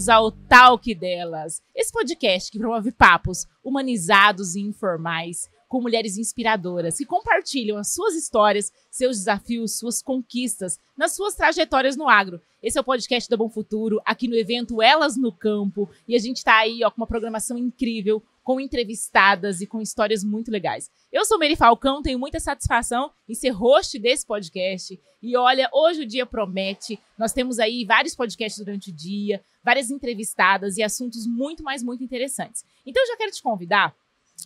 bem-vindos ao Talk Delas, esse podcast que promove papos humanizados e informais com mulheres inspiradoras que compartilham as suas histórias, seus desafios, suas conquistas nas suas trajetórias no agro. Esse é o podcast da Bom Futuro, aqui no evento Elas no Campo, e a gente está aí com uma programação incrível, com entrevistadas e com histórias muito legais. Eu sou Mary Falcão, tenho muita satisfação em ser host desse podcast. E olha, hoje o dia promete. Nós temos aí vários podcasts durante o dia, várias entrevistadas e assuntos muito interessantes. Então eu já quero te convidar,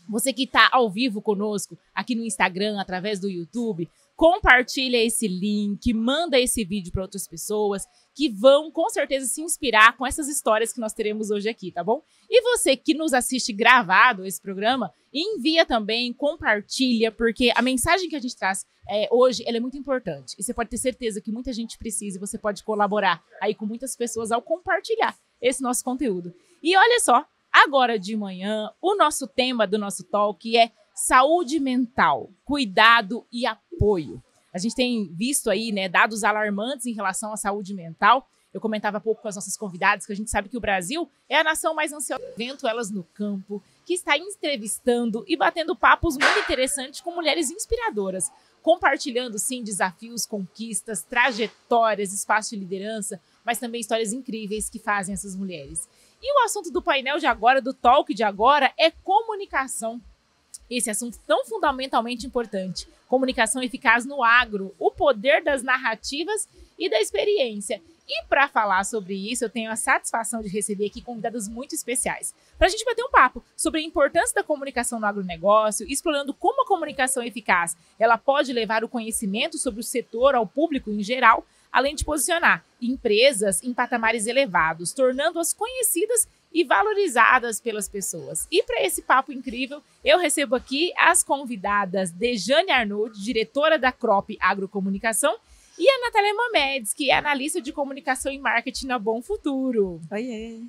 você que está ao vivo conosco aqui no Instagram, através do YouTube, compartilha esse link, manda esse vídeo para outras pessoas que vão, com certeza, se inspirar com essas histórias que nós teremos hoje aqui, tá bom? E você que nos assiste gravado esse programa, envia também, compartilha, porque a mensagem que a gente traz hoje, ela é muito importante. E você pode ter certeza que muita gente precisa e você pode colaborar aí com muitas pessoas ao compartilhar esse nosso conteúdo. E olha só, agora de manhã, o nosso tema do nosso talk é saúde mental, cuidado e apoio. A gente tem visto aí, dados alarmantes em relação à saúde mental. Eu comentava há pouco com as nossas convidadas que a gente sabe que o Brasil é a nação mais ansiosa do evento Elas no Campo, que está entrevistando e batendo papos muito interessantes com mulheres inspiradoras, compartilhando, sim, desafios, conquistas, trajetórias, espaço de liderança, mas também histórias incríveis que fazem essas mulheres. E o assunto do painel de agora, do talk de agora, é comunicação. Esse assunto tão fundamentalmente importante. Comunicação eficaz no agro, o poder das narrativas e da experiência. E para falar sobre isso, eu tenho a satisfação de receber aqui convidadas muito especiais. Para a gente bater um papo sobre a importância da comunicação no agronegócio, explorando como a comunicação eficaz ela pode levar o conhecimento sobre o setor ao público em geral, além de posicionar empresas em patamares elevados, tornando-as conhecidas e valorizadas pelas pessoas. E para esse papo incrível, eu recebo aqui as convidadas Dejane Arnold, diretora da Crop Agrocomunicação, e a Natália Mamedes, que é analista de comunicação e marketing na Bom Futuro. Oiê!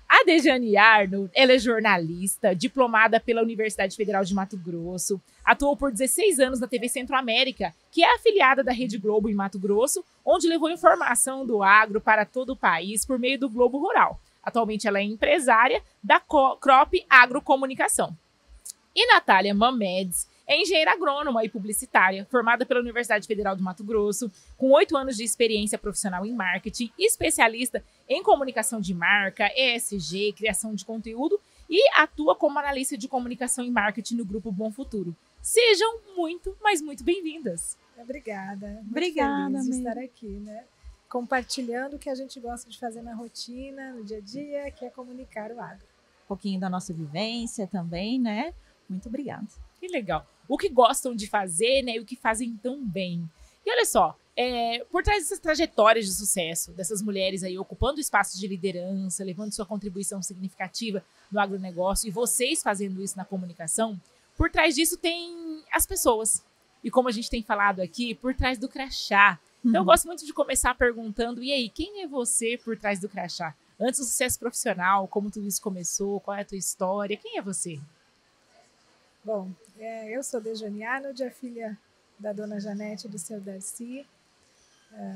A Dejane Arnold, ela é jornalista, diplomada pela Universidade Federal de Mato Grosso, atuou por 16 anos na TV Centro-América, que é afiliada da Rede Globo em Mato Grosso, onde levou informação do agro para todo o país por meio do Globo Rural. Atualmente ela é empresária da Crop Agrocomunicação. E Natália Mamedes é engenheira agrônoma e publicitária, formada pela Universidade Federal do Mato Grosso, com 8 anos de experiência profissional em marketing, especialista em comunicação de marca, ESG, criação de conteúdo e atua como analista de comunicação e marketing no Grupo Bom Futuro. Sejam muito, mas muito bem-vindas. Obrigada. Obrigada, feliz de estar aqui, compartilhando o que a gente gosta de fazer na rotina, no dia a dia, que é comunicar o agro. Um pouquinho da nossa vivência também, né? Muito obrigada. Que legal. O que gostam de fazer, e o que fazem tão bem. E olha só, por trás dessas trajetórias de sucesso, dessas mulheres aí ocupando espaços de liderança, levando sua contribuição significativa no agronegócio, e vocês fazendo isso na comunicação, por trás disso tem as pessoas. E como a gente tem falado aqui, por trás do crachá. Então eu gosto muito de começar perguntando, e aí, quem é você por trás do crachá? Antes do sucesso profissional, como tudo isso começou, qual é a tua história, quem é você? Bom, eu sou Dejane Arnold, a filha da dona Janete e do seu Darcy.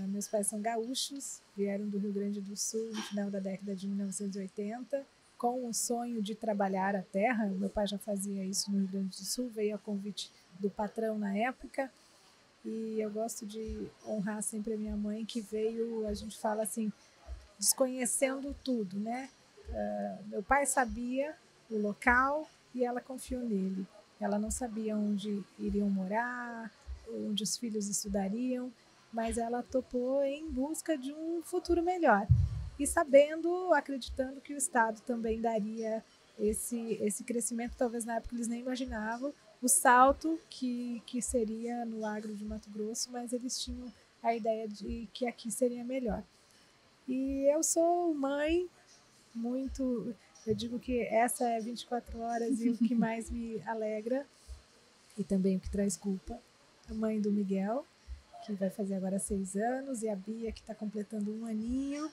Meus pais são gaúchos, vieram do Rio Grande do Sul no final da década de 1980, com o sonho de trabalhar a terra. Meu pai já fazia isso no Rio Grande do Sul, veio a convite do patrão na época. E eu gosto de honrar sempre a minha mãe, que veio, a gente fala assim, desconhecendo tudo, Meu pai sabia o local e ela confiou nele. Ela não sabia onde iriam morar, onde os filhos estudariam, mas ela topou em busca de um futuro melhor. E sabendo, acreditando que o Estado também daria esse crescimento, talvez na época eles nem imaginavam, o salto que seria no agro de Mato Grosso, mas eles tinham a ideia de que aqui seria melhor. E eu sou mãe muito... Eu digo que essa é 24 horas e o que mais me alegra e também o que traz culpa. A mãe do Miguel, que vai fazer agora 6 anos, e a Bia, que está completando 1 aninho,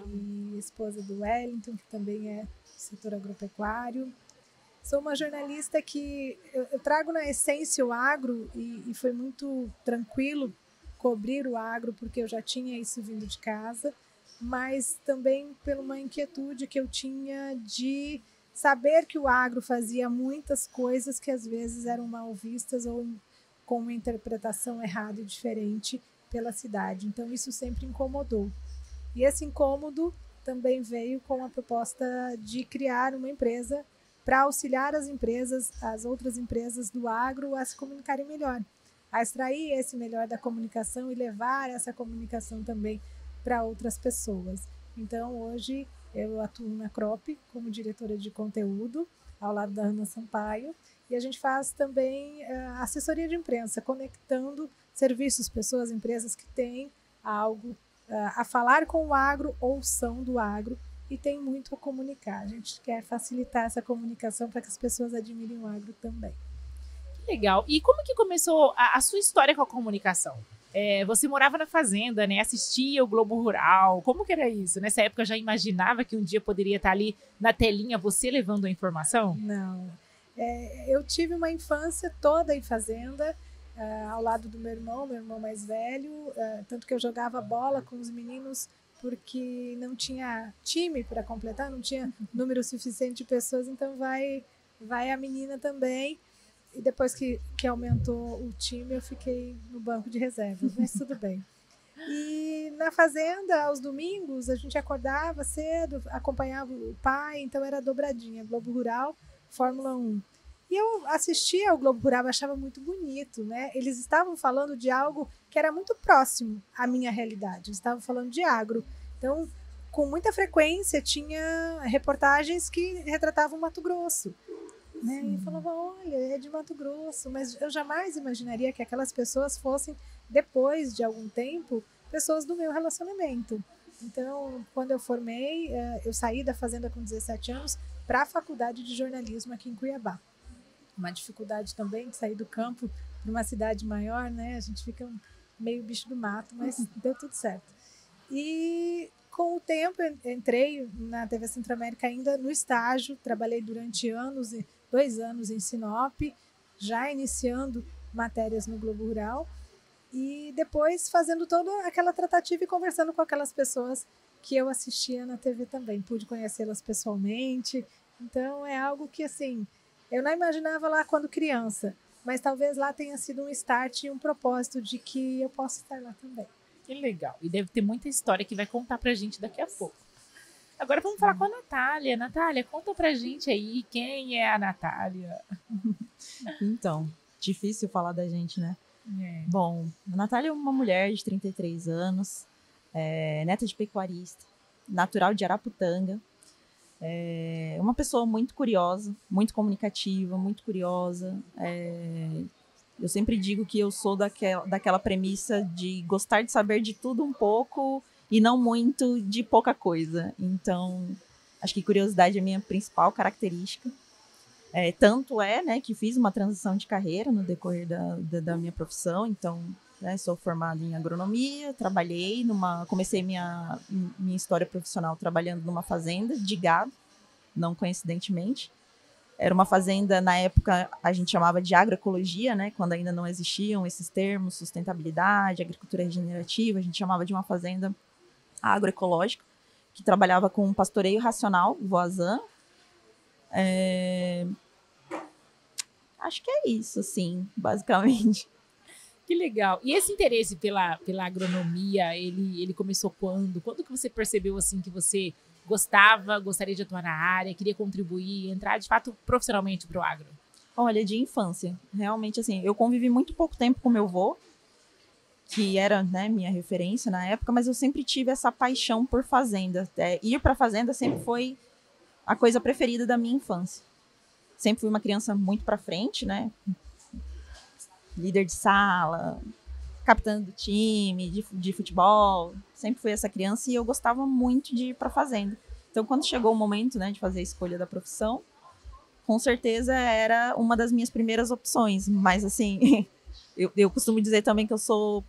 e esposa do Wellington, que também é do setor agropecuário. Sou uma jornalista que eu trago na essência o agro e foi muito tranquilo cobrir o agro, porque eu já tinha isso vindo de casa. mas também por uma inquietude que eu tinha de saber que o agro fazia muitas coisas que às vezes eram mal vistas ou com uma interpretação errada e diferente pela cidade. Então isso sempre incomodou. E esse incômodo também veio com a proposta de criar uma empresa para auxiliar as empresas, as outras empresas do agro a se comunicarem melhor, a extrair esse melhor da comunicação e levar essa comunicação também para outras pessoas. Então, hoje, eu atuo na Crop como diretora de conteúdo, ao lado da Ana Sampaio, e a gente faz também assessoria de imprensa, conectando serviços, pessoas, empresas que têm algo a falar com o agro ou são do agro e tem muito a comunicar. A gente quer facilitar essa comunicação para que as pessoas admirem o agro também. Legal. E como que começou a sua história com a comunicação? Você morava na fazenda, né? Assistia o Globo Rural. Como que era isso? Nessa época já imaginava que um dia poderia estar ali na telinha você levando a informação? Não. Eu tive uma infância toda em fazenda, ao lado do meu irmão mais velho, tanto que eu jogava bola com os meninos porque não tinha time para completar, não tinha número suficiente de pessoas, então vai a menina também. E depois que aumentou o time, eu fiquei no banco de reservas, mas tudo bem. E na fazenda, aos domingos, a gente acordava cedo, acompanhava o pai, então era dobradinha, Globo Rural, Fórmula 1. E eu assistia ao Globo Rural, achava muito bonito, né? Eles estavam falando de algo que era muito próximo à minha realidade, eles estavam falando de agro. Então, com muita frequência, tinha reportagens que retratavam Mato Grosso. Né? E falava, olha, é de Mato Grosso, mas eu jamais imaginaria que aquelas pessoas fossem, depois de algum tempo, pessoas do meu relacionamento. Então, quando eu formei, eu saí da fazenda com 17 anos para a faculdade de jornalismo aqui em Cuiabá. Uma dificuldade também de sair do campo para uma cidade maior, né? A gente fica meio bicho do mato, mas deu tudo certo. E com o tempo, entrei na TV Centro-América ainda no estágio, trabalhei durante 2 anos em Sinop, já iniciando matérias no Globo Rural e depois fazendo toda aquela tratativa e conversando com aquelas pessoas que eu assistia na TV também. Pude conhecê-las pessoalmente, então é algo que, assim, eu não imaginava lá quando criança, mas talvez lá tenha sido um start e um propósito de que eu possa estar lá também. Que legal. E deve ter muita história que vai contar pra gente daqui a pouco. Agora vamos falar com a Natália. Natália, conta pra gente aí quem é a Natália. Então, difícil falar da gente, né? Bom, a Natália é uma mulher de 33 anos, neta de pecuarista, natural de Araputanga. Uma pessoa muito curiosa, muito comunicativa, muito curiosa. Eu sempre digo que eu sou daquela premissa de gostar de saber de tudo um pouco e não muito de pouca coisa. Então, acho que curiosidade é a minha principal característica. Tanto né, que fiz uma transição de carreira no decorrer da minha profissão. Então, né, sou formada em agronomia, comecei minha história profissional trabalhando numa fazenda de gado, não coincidentemente. Era uma fazenda, na época, a gente chamava de agroecologia, né? Quando ainda não existiam esses termos, sustentabilidade, agricultura regenerativa, a gente chamava de uma fazenda agroecológica, que trabalhava com pastoreio racional, voazã. Acho que é isso, assim, basicamente. Que legal. E esse interesse pela agronomia, ele começou quando? Quando que você percebeu, assim, que você gostaria de atuar na área, queria contribuir, entrar de fato profissionalmente para o agro? Olha, de infância. Realmente, assim, eu convivi muito pouco tempo com meu avô, que era, né, minha referência na época, mas eu sempre tive essa paixão por fazenda. Ir para a fazenda sempre foi a coisa preferida da minha infância. Sempre fui uma criança muito para frente, né? Líder de sala, capitã do time, de futebol, sempre fui essa criança e eu gostava muito de ir para a fazenda. Então, quando chegou o momento, né, de fazer a escolha da profissão, com certeza era uma das minhas primeiras opções. Mas, assim, eu costumo dizer também que eu sou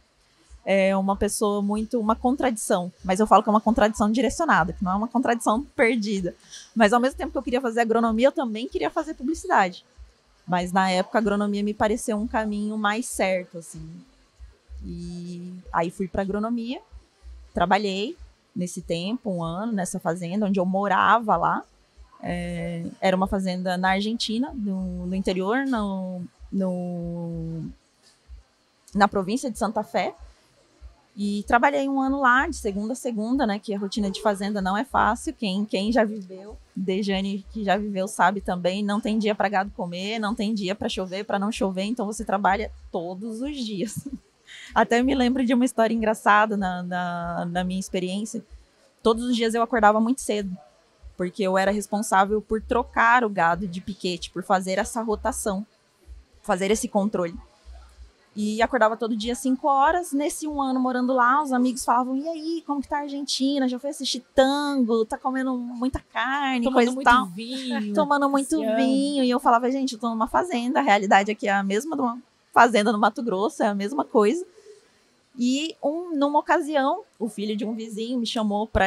uma pessoa uma contradição. Mas eu falo que é uma contradição direcionada, que não é uma contradição perdida. Mas, ao mesmo tempo que eu queria fazer agronomia, eu também queria fazer publicidade. Mas, na época, a agronomia me pareceu um caminho mais certo, assim. E aí fui para agronomia, trabalhei nesse tempo, 1 ano, nessa fazenda, onde eu morava lá. Era uma fazenda na Argentina, no interior, na província de Santa Fé. E trabalhei 1 ano lá, de segunda a segunda, né? Que a rotina de fazenda não é fácil. Quem já viveu, Dejane que já viveu sabe também, não tem dia para gado comer, não tem dia para chover, para não chover, então você trabalha todos os dias. Até me lembro de uma história engraçada na minha experiência. Todos os dias eu acordava muito cedo, porque eu era responsável por trocar o gado de piquete, por fazer essa rotação, fazer esse controle. E acordava todo dia 5 horas. Nesse 1 ano morando lá, os amigos falavam: e aí, como que tá a Argentina? Já foi assistir tango? Tá comendo muita carne, Tomando coisa e muito tal. vinho. Tomando muito vinho. E eu falava: gente, eu tô numa fazenda. A realidade aqui é a mesma de uma fazenda no Mato Grosso, é a mesma coisa. E numa ocasião, o filho de um vizinho me chamou pra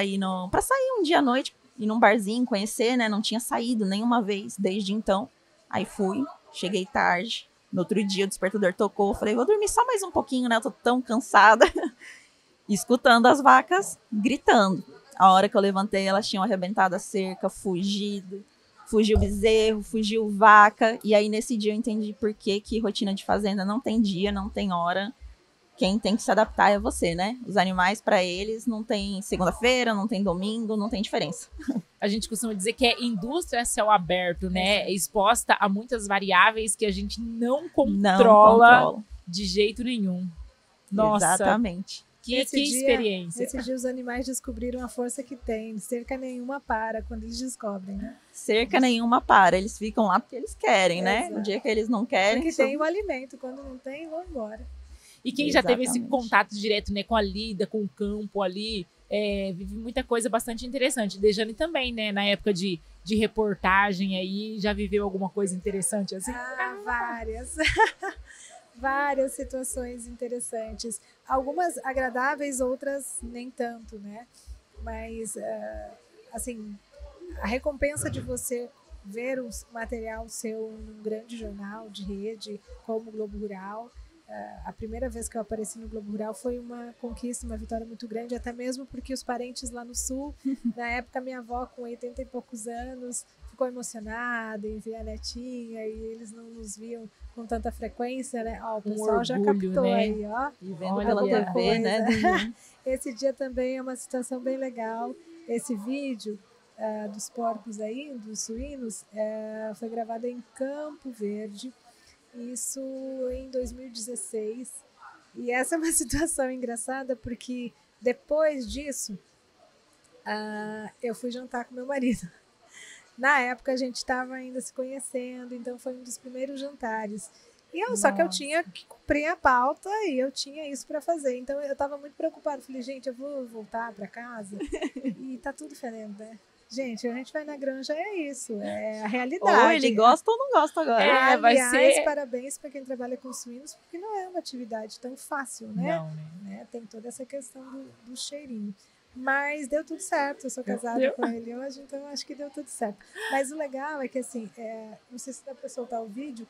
sair um dia à noite, ir num barzinho, conhecer, né? Não tinha saído nenhuma vez desde então. Aí fui, cheguei tarde. No outro dia o despertador tocou, eu falei, vou dormir só mais um pouquinho, né? Eu tô tão cansada. Escutando as vacas gritando. A hora que eu levantei, elas tinham arrebentado a cerca, fugido. Fugiu bezerro, fugiu vaca. E aí nesse dia eu entendi por que rotina de fazenda não tem dia, não tem hora. Quem tem que se adaptar é você, né? Os animais, para eles, não tem segunda-feira, não tem domingo, não tem diferença. A gente costuma dizer que indústria a céu aberto, né? É exposta a muitas variáveis que a gente não controla de jeito nenhum. Nossa, exatamente. Que experiência. Esse dia os animais descobriram a força que tem. Cerca nenhuma para quando eles descobrem, né? Cerca nenhuma para. Eles ficam lá porque eles querem, né? No dia que eles não querem... Porque tem o alimento. Quando não tem, vão embora. E quem já teve esse contato direto, né, com a lida, com o campo ali, vive muita coisa bastante interessante. Dejane também, né, na época de reportagem aí, já viveu alguma coisa interessante assim? Várias. Várias situações interessantes. Algumas agradáveis, outras nem tanto, né? Mas, assim, a recompensa de você ver o material seu num grande jornal de rede, como o Globo Rural. A primeira vez que eu apareci no Globo Rural foi uma conquista, uma vitória muito grande, até mesmo porque os parentes lá no sul, na época minha avó com 80 e poucos anos, ficou emocionada em ver a netinha e eles não nos viam com tanta frequência, né? Ó, o pessoal orgulho, já captou, né? Aí, ó. E vendo pela TV, né? Esse dia também é uma situação bem legal. Esse vídeo dos porcos aí, dos suínos, foi gravado em Campo Verde. Isso em 2016. E essa é uma situação engraçada porque depois disso eu fui jantar com meu marido. Na época a gente estava ainda se conhecendo, então foi um dos primeiros jantares. Só que eu tinha que cumprir a pauta e eu tinha isso para fazer. Então eu estava muito preocupada. Falei, gente, eu vou voltar para casa e tá tudo fedendo, né? Gente, a gente vai na granja, é isso, é a realidade. Ou ele gosta ou não gosta agora. Aliás, parabéns para quem trabalha com suínos, porque não é uma atividade tão fácil, né? Não, né? Tem toda essa questão do cheirinho. Mas deu tudo certo, eu sou casada com ele hoje, então acho que deu tudo certo. Mas o legal é que, assim, não sei se dá para soltar o vídeo,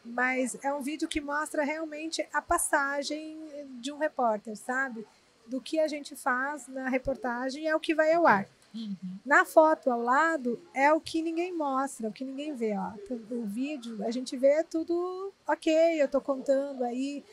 mas é um vídeo que mostra realmente a passagem de um repórter, sabe? Do que a gente faz na reportagem é o que vai ao ar. Uhum. Na foto ao lado é o que ninguém mostra, o que ninguém vê. Ó. O vídeo, a gente vê tudo ok, eu estou contando aí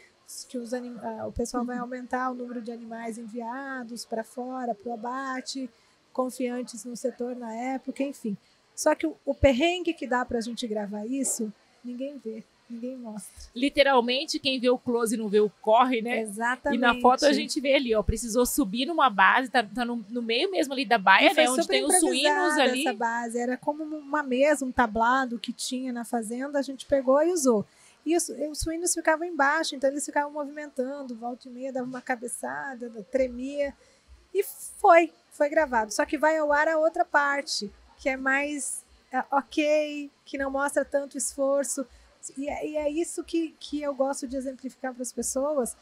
que o pessoal vai aumentar o número de animais enviados para fora, para o abate, confiantes no setor na época, enfim. Só que o perrengue que dá para a gente gravar isso, ninguém vê. Ninguém mostra. Literalmente, quem vê o close não vê o corre, né? Exatamente. E na foto a gente vê ali, ó, precisou subir numa base, tá no meio mesmo ali da baia, né? Onde tem os suínos ali. Essa base era como uma mesa, um tablado que tinha na fazenda, a gente pegou e usou. E os suínos ficavam embaixo, então eles ficavam movimentando, volta e meia, dava uma cabeçada, tremia. E foi gravado. Só que vai ao ar a outra parte, que é mais ok, que não mostra tanto esforço. E é isso que eu gosto de exemplificar para as pessoas,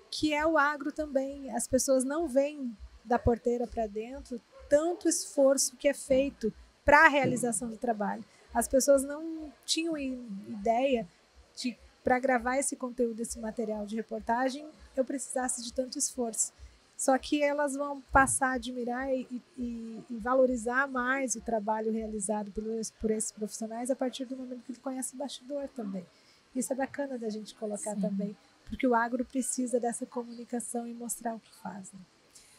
que é o agro também. As pessoas não veem da porteira para dentro tanto esforço que é feito para a realização do trabalho. As pessoas não tinham ideia de, para gravar esse conteúdo, esse material de reportagem, eu precisasse de tanto esforço. Só que elas vão passar a admirar e valorizar mais o trabalho realizado por esses profissionais a partir do momento que ele conhece o bastidor também. Isso é bacana da gente colocar também, porque o agro precisa dessa comunicação e mostrar o que faz. Né?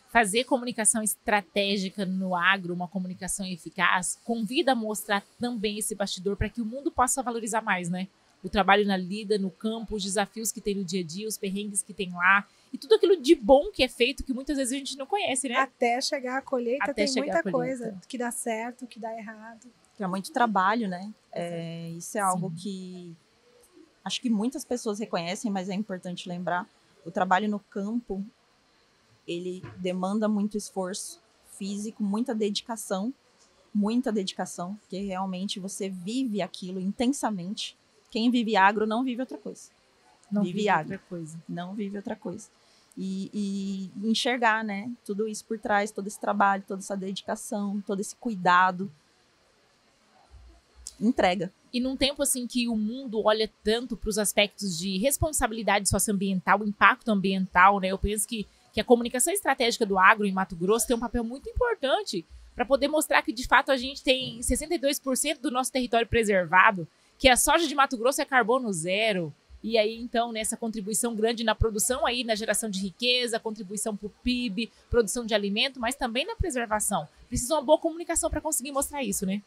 Fazer comunicação estratégica no agro, uma comunicação eficaz, convida a mostrar também esse bastidor para que o mundo possa valorizar mais, né? O trabalho na lida, no campo, os desafios que tem no dia a dia, os perrengues que tem lá e tudo aquilo de bom que é feito que muitas vezes a gente não conhece, né? Até chegar a colheita tem muita coisa que dá certo, que dá errado. Que é muito trabalho, né? Isso é algo que acho que muitas pessoas reconhecem, mas é importante lembrar. O trabalho no campo, ele demanda muito esforço físico, muita dedicação, porque realmente você vive aquilo intensamente. Quem vive agro não vive outra coisa. Não vive outra coisa. E enxergar, né? Tudo isso por trás, todo esse trabalho, toda essa dedicação, todo esse cuidado. Entrega. E num tempo assim que o mundo olha tanto para os aspectos de responsabilidade socioambiental, impacto ambiental, né? Eu penso que a comunicação estratégica do agro em Mato Grosso tem um papel muito importante para poder mostrar que, de fato, a gente tem 62% do nosso território preservado, que a soja de Mato Grosso é carbono zero. E aí, então, nessa contribuição grande na produção, aí na geração de riqueza, contribuição para o PIB, produção de alimento, mas também na preservação. Precisa uma boa comunicação para conseguir mostrar isso, né?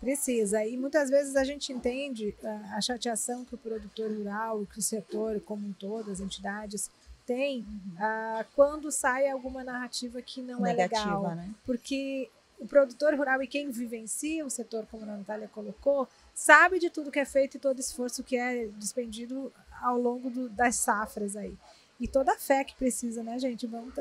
Precisa. E muitas vezes a gente entende a chateação que o produtor rural, que o setor como um todo, as entidades, tem quando sai alguma narrativa que não negativa, é legal. Né? Porque o produtor rural e quem vivencia o setor, como a Natália colocou, sabe de tudo que é feito e todo esforço que é despendido ao longo das safras aí. E toda a fé que precisa, né, gente? Vamos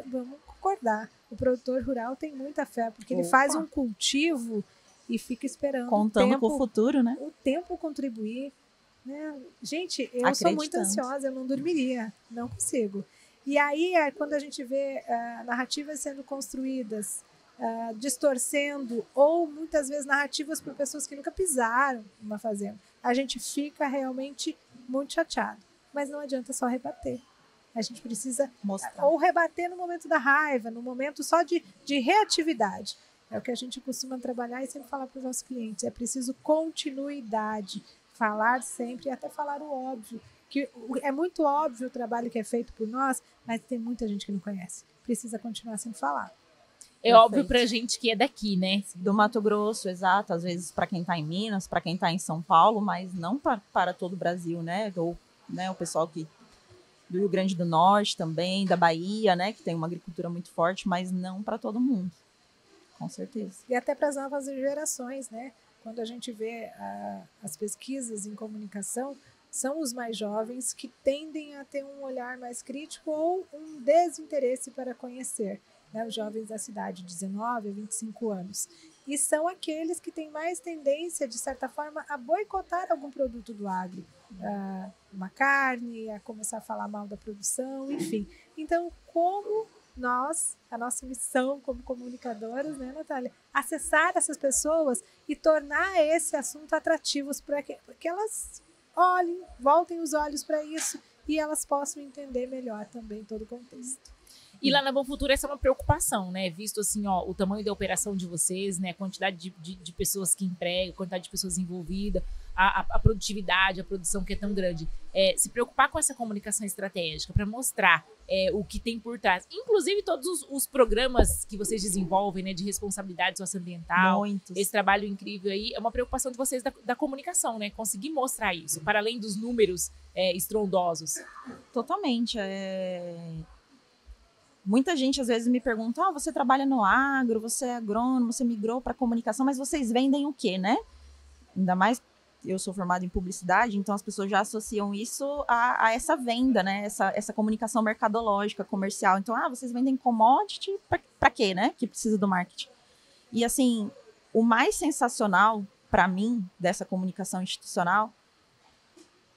concordar. O produtor rural tem muita fé, porque ele faz um cultivo e fica esperando contando com o futuro, né? O tempo contribuir. Né? Gente, eu sou muito ansiosa, eu não dormiria, não consigo. E aí, quando a gente vê narrativas sendo construídas, distorcendo, ou muitas vezes narrativas por pessoas que nunca pisaram numa fazenda, a gente fica realmente muito chateado. Mas não adianta só rebater. A gente precisa mostrar. Ou rebater no momento da raiva, no momento só de reatividade. É o que a gente costuma trabalhar e sempre falar para os nossos clientes. É preciso continuidade. Falar sempre e até falar o óbvio. Que é muito óbvio o trabalho que é feito por nós, mas tem muita gente que não conhece. Precisa continuar sendo falado. É óbvio pra gente que é daqui, né? Do Mato Grosso, exato. Às vezes para quem está em Minas, para quem está em São Paulo, mas não para todo o Brasil, né? Ou o pessoal do Rio Grande do Norte também, da Bahia, né? Que tem uma agricultura muito forte, mas não para todo mundo. Com certeza. E até para as novas gerações, né? Quando a gente vê as pesquisas em comunicação, são os mais jovens que tendem a ter um olhar mais crítico ou um desinteresse para conhecer, né? Os jovens da cidade, 19 a 25 anos. E são aqueles que têm mais tendência, de certa forma, a boicotar algum produto do agro. Uma carne, a começar a falar mal da produção, enfim. Então, como a nossa missão como comunicadoras, né, Natália? Acessar essas pessoas e tornar esse assunto atrativo para que elas olhem, voltem os olhos para isso e elas possam entender melhor também todo o contexto. E lá na Bom Futuro essa é uma preocupação, né? Visto assim, o tamanho da operação de vocês, né? A quantidade de pessoas que empregam, a quantidade de pessoas envolvidas, a produtividade, a produção que é tão grande. Se preocupar com essa comunicação estratégica para mostrar o que tem por trás. Inclusive todos os programas que vocês desenvolvem, né? De responsabilidade socioambiental. Muitos. Esse trabalho incrível aí é uma preocupação de vocês da comunicação, né? Conseguir mostrar isso, para além dos números estrondosos. Totalmente. Muita gente às vezes me pergunta, você trabalha no agro, você é agrônomo, você migrou para comunicação, mas vocês vendem o quê, né? Ainda mais, eu sou formada em publicidade, então as pessoas já associam isso a essa venda, né? Essa comunicação mercadológica, comercial. Então, vocês vendem commodity, para quê, né? Que precisa do marketing. E assim, o mais sensacional para mim dessa comunicação institucional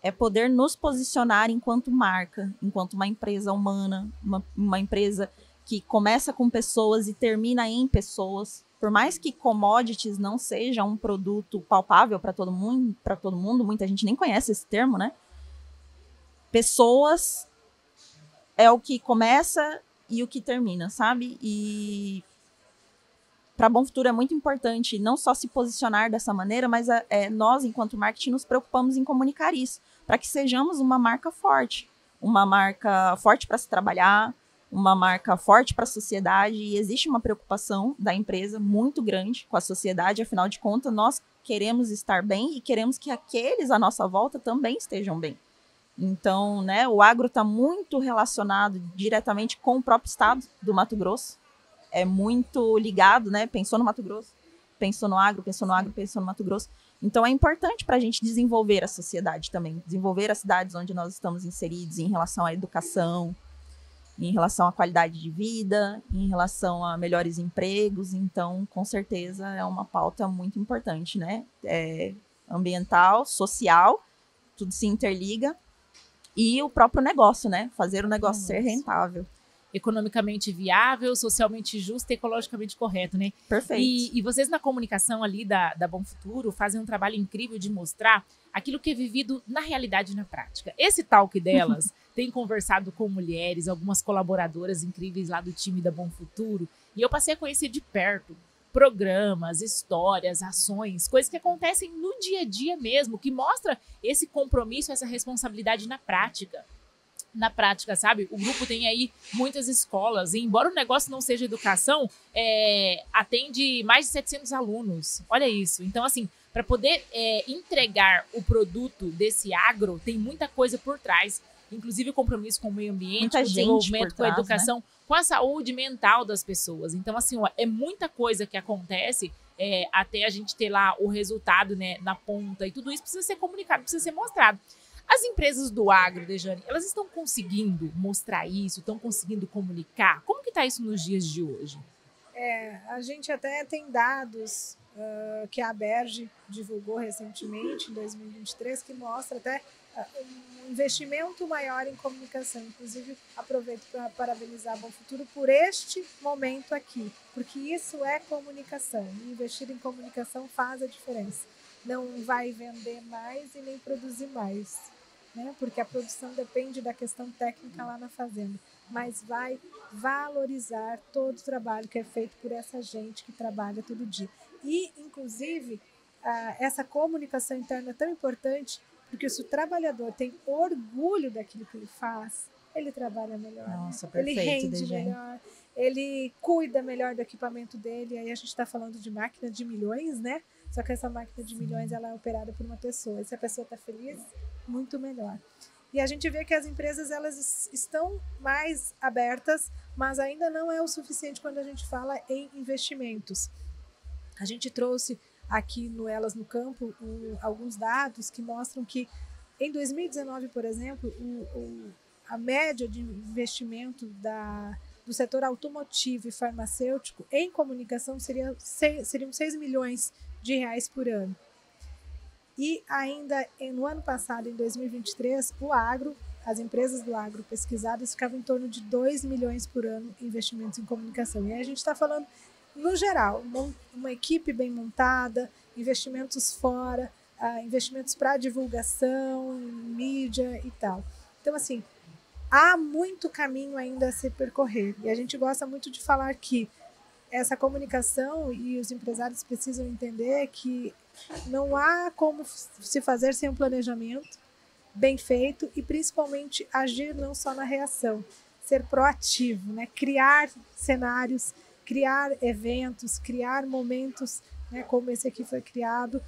é poder nos posicionar enquanto marca, enquanto uma empresa humana, uma empresa que começa com pessoas e termina em pessoas. Por mais que commodities não seja um produto palpável para todo mundo, muita gente nem conhece esse termo, né? Pessoas é o que começa e o que termina, sabe? E para Bom Futuro é muito importante não só se posicionar dessa maneira, mas nós, enquanto marketing, nos preocupamos em comunicar isso, para que sejamos uma marca forte para se trabalhar, uma marca forte para a sociedade, e existe uma preocupação da empresa muito grande com a sociedade, afinal de contas, nós queremos estar bem e queremos que aqueles à nossa volta também estejam bem. Então, né, o agro está muito relacionado diretamente com o próprio estado do Mato Grosso, é muito ligado, né? Pensou no Mato Grosso, pensou no agro, pensou no Mato Grosso. Então, é importante para a gente desenvolver a sociedade também, desenvolver as cidades onde nós estamos inseridos em relação à educação, em relação à qualidade de vida, em relação a melhores empregos. Então, com certeza, é uma pauta muito importante, né? Ambiental, social, tudo se interliga. E o próprio negócio, né? Fazer o negócio ser rentável. Economicamente viável, socialmente justo e ecologicamente correto, né? Perfeito. E vocês na comunicação ali da Bom Futuro fazem um trabalho incrível de mostrar aquilo que é vivido na realidade e na prática. Esse talk delas tem conversado com mulheres, algumas colaboradoras incríveis lá do time da Bom Futuro, e eu passei a conhecer de perto programas, histórias, ações, coisas que acontecem no dia a dia mesmo, que mostra esse compromisso, essa responsabilidade na prática. Na prática, sabe? O grupo tem aí muitas escolas, e embora o negócio não seja educação, atende mais de 700 alunos. Olha isso. Então, assim, para poder entregar o produto desse agro, tem muita coisa por trás. Inclusive o compromisso com o meio ambiente, com o desenvolvimento, com a educação, né? Com a saúde mental das pessoas. Então, assim, é muita coisa que acontece até a gente ter lá o resultado, né, na ponta. E tudo isso precisa ser comunicado, precisa ser mostrado. As empresas do agro, Dejane, elas estão conseguindo mostrar isso, estão conseguindo comunicar? Como que está isso nos dias de hoje? A gente até tem dados que a Aberge divulgou recentemente, em 2023, que mostra até um investimento maior em comunicação. Inclusive, aproveito para parabenizar a Bom Futuro por este momento aqui, porque isso é comunicação. E investir em comunicação faz a diferença. Não vai vender mais e nem produzir mais, né? Porque a produção depende da questão técnica lá na fazenda, mas vai valorizar todo o trabalho que é feito por essa gente que trabalha todo dia. E, inclusive, essa comunicação interna é tão importante, porque se o trabalhador tem orgulho daquilo que ele faz, ele trabalha melhor. Nossa, né? perfeito, ele rende melhor, ele cuida melhor do equipamento dele. Aí a gente está falando de máquina de milhões, né? Só que essa máquina de milhões ela é operada por uma pessoa. E se a pessoa está feliz, muito melhor. E a gente vê que as empresas elas estão mais abertas, mas ainda não é o suficiente quando a gente fala em investimentos. A gente trouxe aqui no Elas no Campo alguns dados que mostram que em 2019, por exemplo, a média de investimento do setor automotivo e farmacêutico em comunicação seriam 6 milhões de reais por ano. E ainda no ano passado, em 2023, as empresas do agro pesquisadas ficavam em torno de 2 milhões por ano em investimentos em comunicação. E aí a gente está falando, no geral, uma equipe bem montada, investimentos fora, investimentos para divulgação, mídia e tal. Então, assim, há muito caminho ainda a se percorrer. E a gente gosta muito de falar que essa comunicação e os empresários precisam entender que não há como se fazer sem um planejamento bem feito e, principalmente, agir não só na reação, ser proativo, né? Criar cenários, criar eventos, criar momentos, né, como esse aqui foi criado,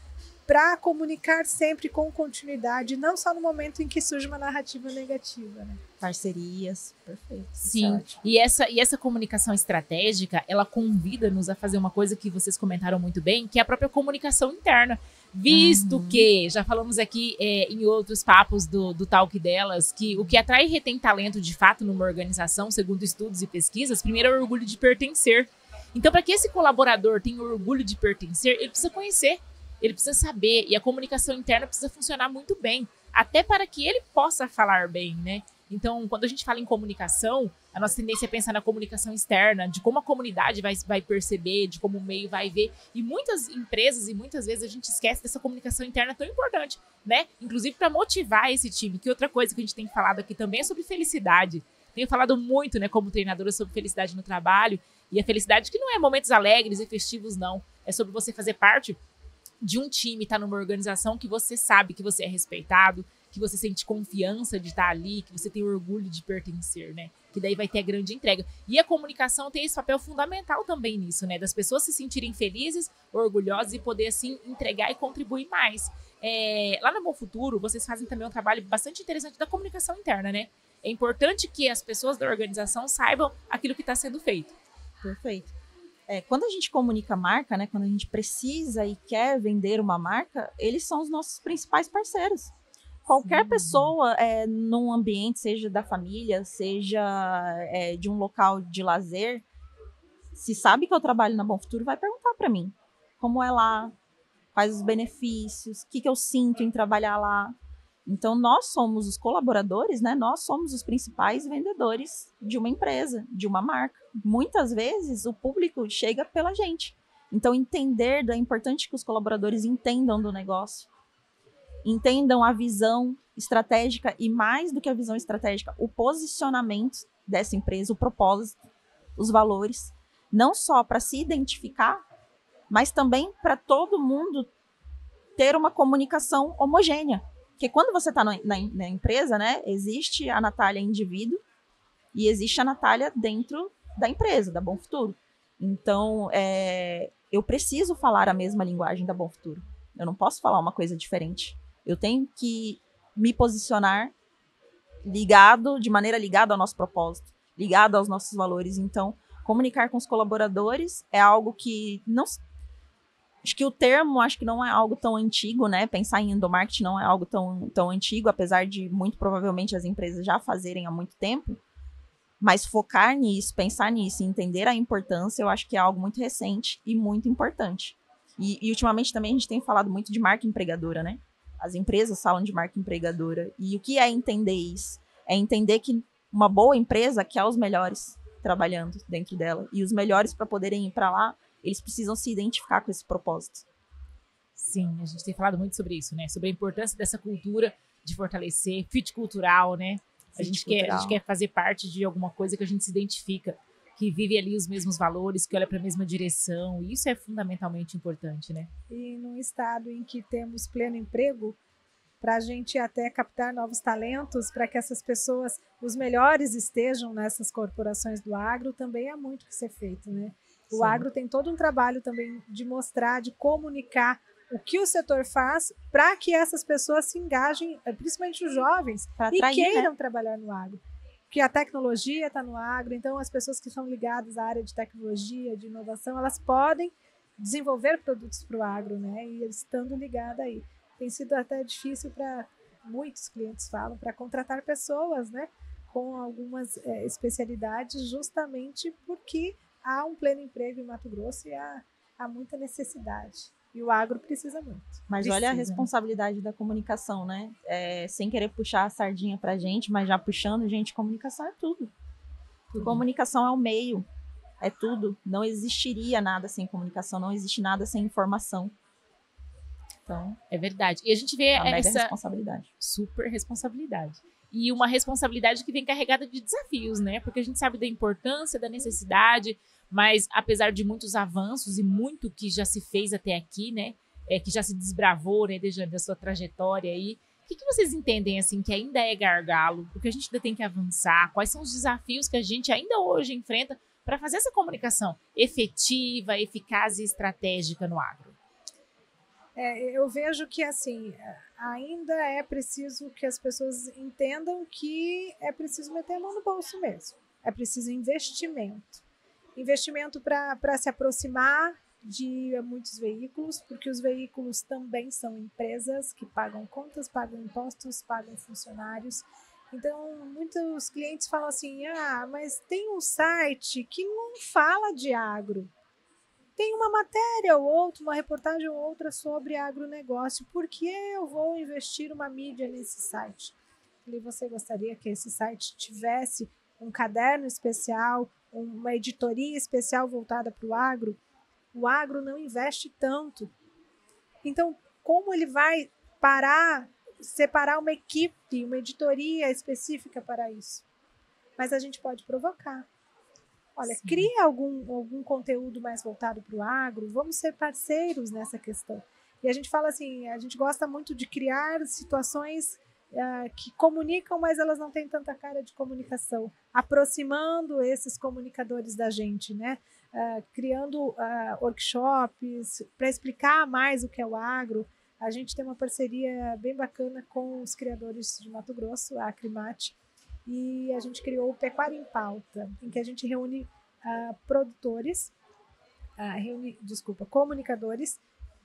para comunicar sempre com continuidade, não só no momento em que surge uma narrativa negativa, né? Parcerias, perfeito. Sim, e essa comunicação estratégica, ela convida-nos a fazer uma coisa que vocês comentaram muito bem, que é a própria comunicação interna. Visto que, já falamos aqui em outros papos do talk delas, que o que atrai e retém talento de fato numa organização, segundo estudos e pesquisas, primeiro é o orgulho de pertencer. Então, para que esse colaborador tenha orgulho de pertencer, ele precisa conhecer, ele precisa saber, e a comunicação interna precisa funcionar muito bem, até para que ele possa falar bem, né? Então, quando a gente fala em comunicação, a nossa tendência é pensar na comunicação externa, de como a comunidade vai perceber, de como o meio vai ver. E muitas empresas e muitas vezes a gente esquece dessa comunicação interna tão importante, né? Inclusive para motivar esse time. Que outra coisa que a gente tem falado aqui também é sobre felicidade. tenho falado muito, né, como treinadora, sobre felicidade no trabalho, e a felicidade que não é momentos alegres e festivos, não. É sobre você fazer parte de um time, estar numa organização que você sabe que você é respeitado, que você sente confiança de estar ali, que você tem orgulho de pertencer, né? Que daí vai ter a grande entrega. E a comunicação tem esse papel fundamental também nisso, né? Das pessoas se sentirem felizes, orgulhosas e poder, assim, entregar e contribuir mais. Lá no Bom Futuro, vocês fazem também um trabalho bastante interessante da comunicação interna, né? É importante que as pessoas da organização saibam aquilo que está sendo feito. Perfeito. Quando a gente comunica a marca, né? Quando a gente precisa e quer vender uma marca, eles são os nossos principais parceiros. Qualquer pessoa num ambiente, seja da família, seja de um local de lazer, se sabe que eu trabalho na Bom Futuro, vai perguntar para mim como é lá, quais os benefícios, o que eu sinto em trabalhar lá. Então, nós somos os colaboradores, né? Nós somos os principais vendedores de uma empresa, de uma marca. Muitas vezes, o público chega pela gente. Então, é importante que os colaboradores entendam do negócio, entendam a visão estratégica e, mais do que a visão estratégica, o posicionamento dessa empresa, o propósito, os valores, não só para se identificar, mas também para todo mundo ter uma comunicação homogênea. Porque quando você está na empresa, né, existe a Natália indivíduo e existe a Natália dentro da empresa, da Bom Futuro. Então, eu preciso falar a mesma linguagem da Bom Futuro. Eu não posso falar uma coisa diferente. Eu tenho que me posicionar de maneira ligada ao nosso propósito, ligada aos nossos valores. Então, comunicar com os colaboradores é algo que não... Acho que o termo, não é algo tão antigo, né? Pensar em endomarketing não é algo tão antigo, apesar de, muito provavelmente, as empresas já fazerem há muito tempo. Mas focar nisso, pensar nisso e entender a importância, eu acho que é algo muito recente e muito importante. E ultimamente também a gente tem falado muito de marca empregadora, né? As empresas falam de marca empregadora. E o que é entender isso? É entender que uma boa empresa quer os melhores trabalhando dentro dela. E os melhores, para poderem ir para lá, eles precisam se identificar com esse propósito. Sim, a gente tem falado muito sobre isso, né? Sobre a importância dessa cultura de fortalecer, fit cultural, né? A gente quer fazer parte de alguma coisa que a gente se identifica, que vive ali os mesmos valores, que olha para a mesma direção. E isso é fundamentalmente importante, né? E num estado em que temos pleno emprego, para a gente até captar novos talentos, para que essas pessoas, os melhores, estejam nessas corporações do agro, também há muito que ser feito, né? O Sim. agro tem todo um trabalho também de mostrar, de comunicar o que o setor faz para que essas pessoas se engajem, principalmente os jovens, e queiram trabalhar no agro. Porque a tecnologia está no agro, então as pessoas que são ligadas à área de tecnologia, de inovação, elas podem desenvolver produtos para o agro, né? E eles estando ligados aí. Tem sido até difícil para muitos clientes falam, para contratar pessoas, né? Com algumas especialidades, justamente porque há um pleno emprego em Mato Grosso e há muita necessidade. E o agro precisa muito. Mas olha a responsabilidade da comunicação, né? Sem querer puxar a sardinha pra gente, mas já puxando, gente, comunicação é tudo. Comunicação é o meio, é tudo. Não existiria nada sem comunicação, não existe nada sem informação. Então, é verdade. E a gente vê essa responsabilidade. Super responsabilidade. E uma responsabilidade que vem carregada de desafios, né? Porque a gente sabe da importância, da necessidade, mas apesar de muitos avanços e muito que já se fez até aqui, né? Que já se desbravou, né? Desde a sua trajetória aí. O que vocês entendem, assim, que ainda é gargalo? O que a gente ainda tem que avançar? Quais são os desafios que a gente ainda hoje enfrenta para fazer essa comunicação efetiva, eficaz e estratégica no agro? Eu vejo que, assim, ainda é preciso que as pessoas entendam que é preciso meter a mão no bolso mesmo. É preciso investimento. Investimento para se aproximar de muitos veículos, porque os veículos também são empresas que pagam contas, pagam impostos, pagam funcionários. Então, muitos clientes falam assim, mas tem um site que não fala de agro. Tem uma matéria ou outra, uma reportagem ou outra sobre agronegócio. Por que eu vou investir uma mídia nesse site? E você gostaria que esse site tivesse um caderno especial, uma editoria especial voltada para o agro? O agro não investe tanto. Então, como ele vai separar uma equipe, uma editoria específica para isso? mas a gente pode provocar. Olha, cria algum conteúdo mais voltado para o agro, vamos ser parceiros nessa questão. E a gente fala assim, a gente gosta muito de criar situações que comunicam, mas elas não têm tanta cara de comunicação, aproximando esses comunicadores da gente, né? Criando workshops para explicar mais o que é o agro. A gente tem uma parceria bem bacana com os criadores de Mato Grosso, a Acrimate, e a gente criou o Pecuária em Pauta, em que a gente reúne comunicadores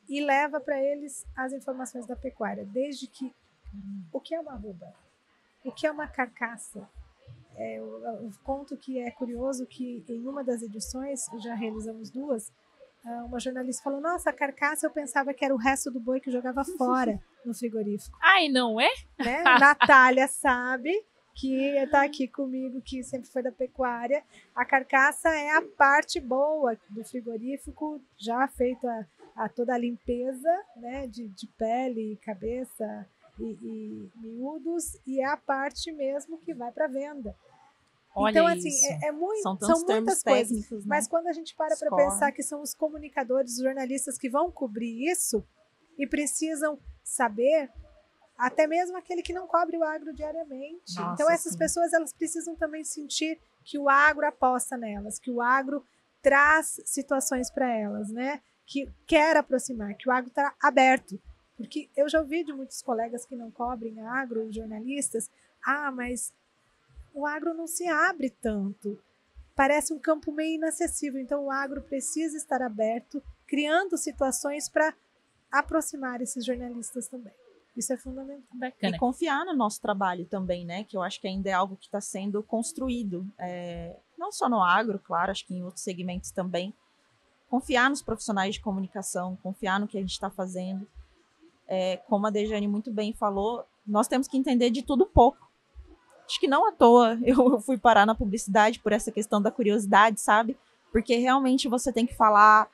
e leva para eles as informações da pecuária, desde que o que é uma arroba, o que é uma carcaça. Eu conto que é curioso que em uma das edições, já realizamos 2, uma jornalista falou, nossa, a carcaça eu pensava que era o resto do boi que jogava fora no frigorífico. Ai, não é? Né? Natália sabe, que está aqui comigo, que sempre foi da pecuária. A carcaça é a parte boa do frigorífico, já feita toda a limpeza, né, de pele, cabeça e miúdos, e é a parte mesmo que vai para venda. Olha, então, assim, são muitas técnicos, coisas. né? Mas quando a gente para pensar que são os comunicadores, os jornalistas que vão cobrir isso e precisam saber, até mesmo aquele que não cobre o agro diariamente. Nossa, então, essas pessoas, elas precisam também sentir que o agro aposta nelas, que o agro traz situações para elas, né? Que quer aproximar, que o agro está aberto. Porque eu já ouvi de muitos colegas que não cobrem agro, jornalistas, mas o agro não se abre tanto. Parece um campo meio inacessível. Então, o agro precisa estar aberto, criando situações para aproximar esses jornalistas também. Isso é fundamental. Bacana. E confiar no nosso trabalho também, né? Que eu acho que ainda é algo que está sendo construído. Não só no agro, claro, acho que em outros segmentos também. Confiar nos profissionais de comunicação, confiar no que a gente está fazendo. Como a Dejane muito bem falou, nós temos que entender de tudo um pouco. Acho que não à toa eu fui parar na publicidade por essa questão da curiosidade, sabe? Porque realmente você tem que falar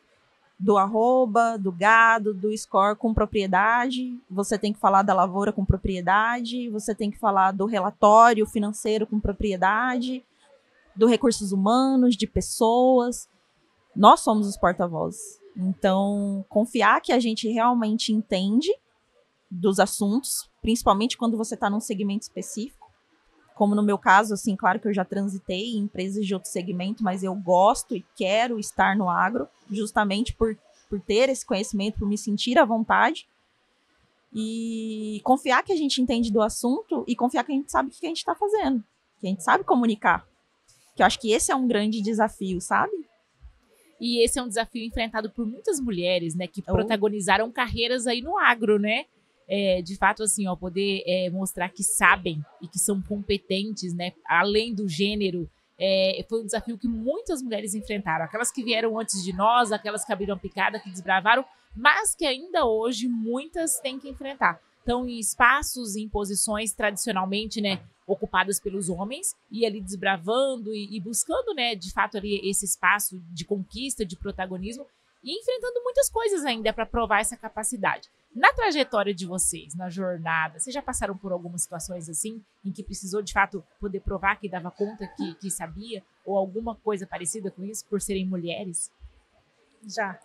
do arroba, do gado, do score com propriedade, você tem que falar da lavoura com propriedade, você tem que falar do relatório financeiro com propriedade, do recursos humanos, de pessoas. Nós somos os porta-vozes. Então, confiar que a gente realmente entende dos assuntos, principalmente quando você está num segmento específico. Como no meu caso, assim, claro que eu já transitei em empresas de outro segmento, mas eu gosto e quero estar no agro, justamente por ter esse conhecimento, por me sentir à vontade. E confiar que a gente entende do assunto e confiar que a gente sabe o que a gente está fazendo, que a gente sabe comunicar. Que eu acho que esse é um grande desafio, sabe? E esse é um desafio enfrentado por muitas mulheres, né, que protagonizaram carreiras aí no agro, né? De fato, assim, poder mostrar que sabem e que são competentes, né, além do gênero, foi um desafio que muitas mulheres enfrentaram, aquelas que vieram antes de nós, aquelas que abriram a picada, que desbravaram, mas que ainda hoje muitas têm que enfrentar. Então, em espaços, em posições tradicionalmente, né, ocupadas pelos homens, e ali desbravando e buscando, né, de fato, ali esse espaço de conquista, de protagonismo, e enfrentando muitas coisas ainda para provar essa capacidade. Na trajetória de vocês, na jornada, vocês já passaram por algumas situações assim, em que precisou, de fato, poder provar que dava conta, que sabia, ou alguma coisa parecida com isso, por serem mulheres? Já.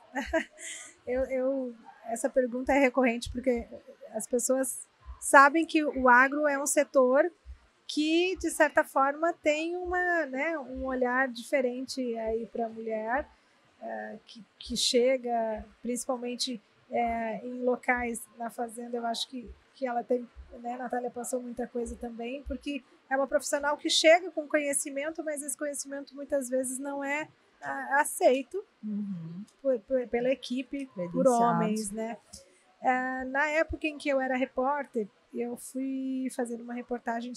Essa pergunta é recorrente, porque as pessoas sabem que o agro é um setor que, de certa forma, tem um olhar diferente aí para a mulher, que chega, principalmente em locais na fazenda. Eu acho que ela tem, né, a Natália passou muita coisa também, porque é uma profissional que chega com conhecimento, mas esse conhecimento muitas vezes não é aceito pela equipe, por homens, né? Na época em que eu era repórter, eu fui fazer uma reportagem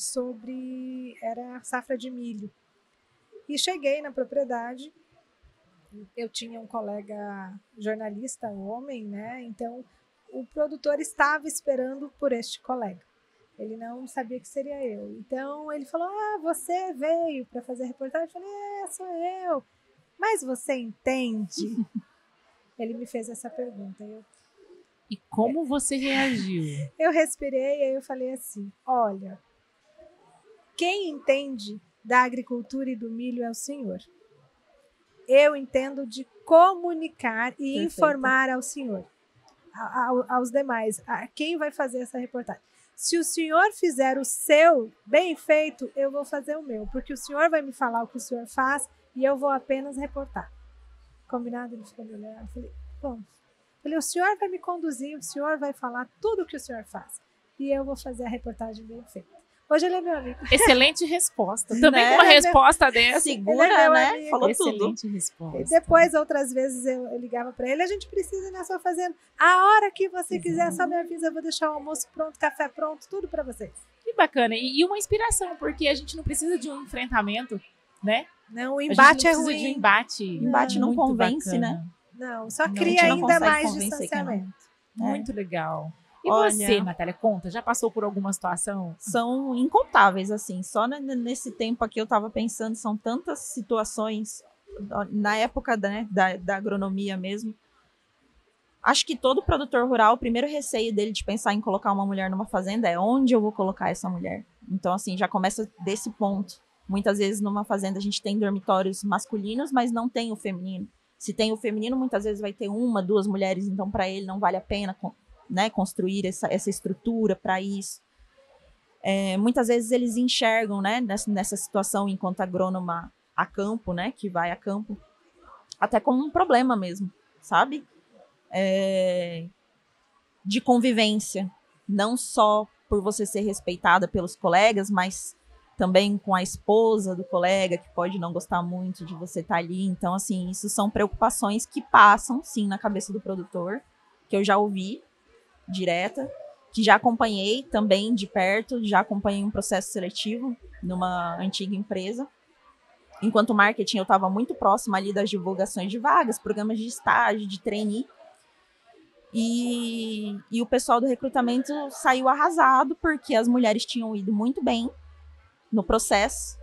era a safra de milho. E cheguei na propriedade, eu tinha um colega jornalista, homem, né? Então, o produtor estava esperando por este colega. Ele não sabia que seria eu. Então, ele falou, você veio para fazer a reportagem? Eu falei, sou eu. Mas você entende? Ele me fez essa pergunta. E como você reagiu? Eu respirei e eu falei assim, olha, quem entende da agricultura e do milho é o senhor. Eu entendo de comunicar e Perfeito. informar ao senhor, aos demais, a quem vai fazer essa reportagem. Se o senhor fizer o seu bem feito, eu vou fazer o meu, porque o senhor vai me falar o que o senhor faz e eu vou apenas reportar. Combinado? Ele ficou me olhando. Falei, bom. Falei, o senhor vai me conduzir, o senhor vai falar tudo o que o senhor faz e eu vou fazer a reportagem bem feita. Hoje ele é meu amigo. Excelente resposta. Também Né? com uma resposta dessa. Segura, né? amigo. Falou Excelente tudo. resposta. E depois, outras vezes, eu ligava para ele, a gente precisa ir na sua fazenda. A hora que você quiser, só me avisa, eu vou deixar o almoço pronto, café pronto, tudo para vocês. Que bacana. E uma inspiração, porque a gente não precisa de um enfrentamento, né? Não, o A gente embate não é precisa ruim. de um embate. Embate não Muito convence, bacana. né? Não, só Não, a cria gente não ainda consegue mais convencer que não. distanciamento. Muito legal. E Olha, você, Natália, conta, já passou por alguma situação? são incontáveis, assim. Só nesse tempo aqui eu tava pensando, são tantas situações, na época da agronomia mesmo. Acho que todo produtor rural, o primeiro receio dele de pensar em colocar uma mulher numa fazenda é onde eu vou colocar essa mulher. Então, assim, já começa desse ponto. Muitas vezes numa fazenda a gente tem dormitórios masculinos, mas não tem o feminino. Se tem o feminino, muitas vezes vai ter uma, duas mulheres, então para ele não vale a pena, né, construir essa estrutura para isso. Muitas vezes eles enxergam, né, nessa situação enquanto agrônoma a campo, né, que vai a campo, até como um problema mesmo, sabe? De convivência, não só por você ser respeitada pelos colegas, mas também com a esposa do colega, que pode não gostar muito de você estar ali. Então, assim, isso são preocupações que passam, sim, na cabeça do produtor, que eu já ouvi direta, que já acompanhei também de perto, já acompanhei um processo seletivo numa antiga empresa. Enquanto marketing, eu estava muito próxima ali das divulgações de vagas, programas de estágio, de trainee. E o pessoal do recrutamento saiu arrasado, porque as mulheres tinham ido muito bem no processo,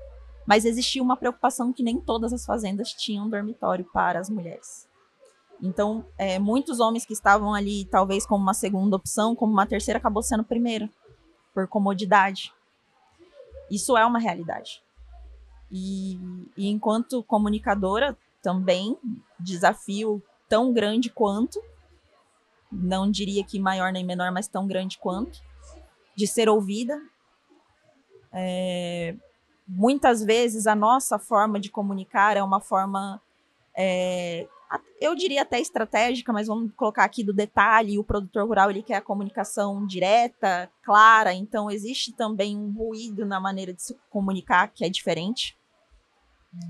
mas existia uma preocupação que nem todas as fazendas tinham dormitório para as mulheres. Então, muitos homens que estavam ali, talvez como uma segunda opção, como uma terceira, acabou sendo primeira, por comodidade. Isso é uma realidade. E enquanto comunicadora, também, desafio tão grande quanto, não diria que maior nem menor, mas tão grande quanto, de ser ouvida. Muitas vezes a nossa forma de comunicar é uma forma, eu diria até estratégica, mas vamos colocar aqui do detalhe. O produtor rural, ele quer a comunicação direta, clara, então existe também um ruído na maneira de se comunicar que é diferente,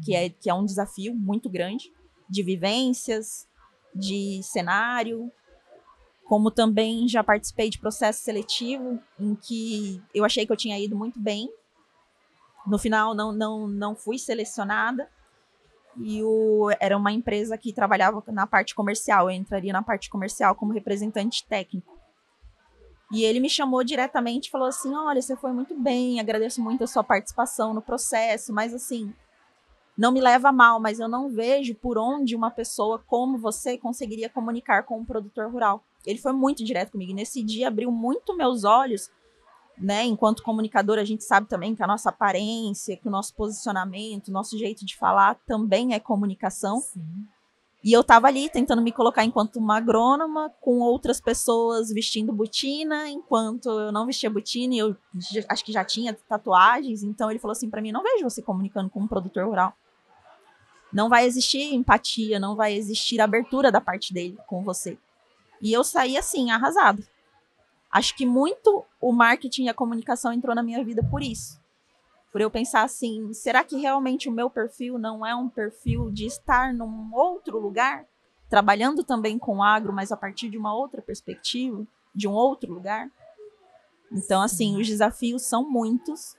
que é um desafio muito grande, de vivências, de cenário. Como também já participei de processo seletivo em que eu achei que eu tinha ido muito bem. No final, não fui selecionada. E era uma empresa que trabalhava na parte comercial. Eu entraria na parte comercial como representante técnico. E ele me chamou diretamente e falou assim, olha, você foi muito bem, agradeço muito a sua participação no processo, mas assim, não me leva a mal, mas eu não vejo por onde uma pessoa como você conseguiria comunicar com um produtor rural. Ele foi muito direto comigo. E nesse dia abriu muito meus olhos, né? Enquanto comunicador, a gente sabe também que a nossa aparência, que o nosso posicionamento, o nosso jeito de falar também é comunicação. Sim. E eu estava ali tentando me colocar enquanto uma agrônoma, com outras pessoas vestindo botina, enquanto eu não vestia botina e eu acho que já tinha tatuagens. Então ele falou assim para mim, não vejo você comunicando com um produtor rural. Não vai existir empatia, não vai existir abertura da parte dele com você. E eu saí assim, arrasada. Acho que muito o marketing e a comunicação entrou na minha vida por isso. Por eu pensar assim, será que realmente o meu perfil não é um perfil de estar num outro lugar? Trabalhando também com agro, mas a partir de uma outra perspectiva, de um outro lugar? Então, assim, os desafios são muitos.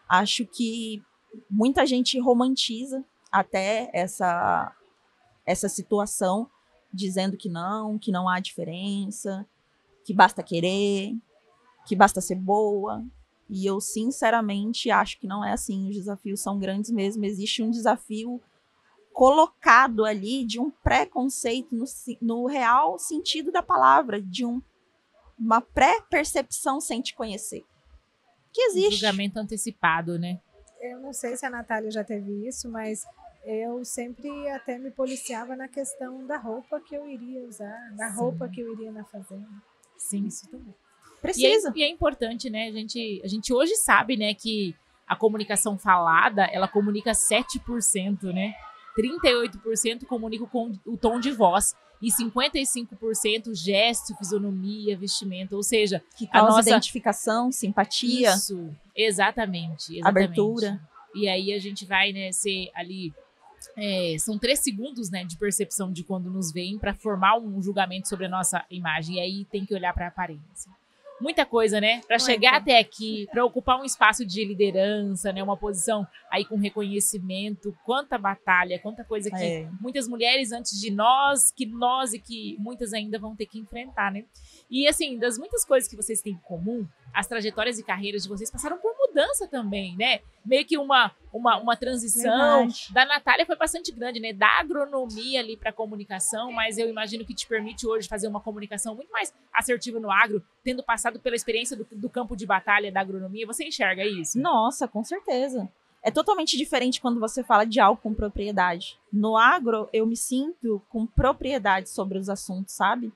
Acho que muita gente romantiza até essa situação, dizendo que não há diferença, que basta querer, que basta ser boa. E eu, sinceramente, acho que não é assim. Os desafios são grandes mesmo. Existe um desafio colocado ali de um preconceito no real sentido da palavra, de uma pré-percepção sem te conhecer. Que existe. Julgamento antecipado, né? Eu não sei se a Natália já teve isso, mas eu sempre até me policiava na questão da roupa que eu iria usar, da roupa que eu iria na fazenda. Sim. Isso também. Precisa. E é importante, né? A gente hoje sabe, né, que a comunicação falada, ela comunica 7%, né? 38% comunica com o tom de voz e 55% gesto, fisionomia, vestimento, ou seja, Que causa a nossa identificação, simpatia. Isso, exatamente. Abertura. E aí a gente vai, né, ser ali são 3 segundos, né, de percepção de quando nos veem para formar um julgamento sobre a nossa imagem. E aí tem que olhar para a aparência. Muita coisa, né? Para chegar até aqui, para ocupar um espaço de liderança, né? Uma posição aí com reconhecimento. Quanta batalha, quanta coisa que muitas mulheres antes de nós e que muitas ainda vão ter que enfrentar, né? E assim, das muitas coisas que vocês têm em comum, as trajetórias e carreiras de vocês passaram por mudança também, né? Meio que uma transição. Verdade. Da Natália foi bastante grande, né? Da agronomia ali para comunicação, mas eu imagino que te permite hoje fazer uma comunicação muito mais assertiva no agro, tendo passado pela experiência do campo de batalha da agronomia. Você enxerga isso? Nossa, com certeza. É totalmente diferente quando você fala de algo com propriedade. No agro, eu me sinto com propriedade sobre os assuntos, sabe?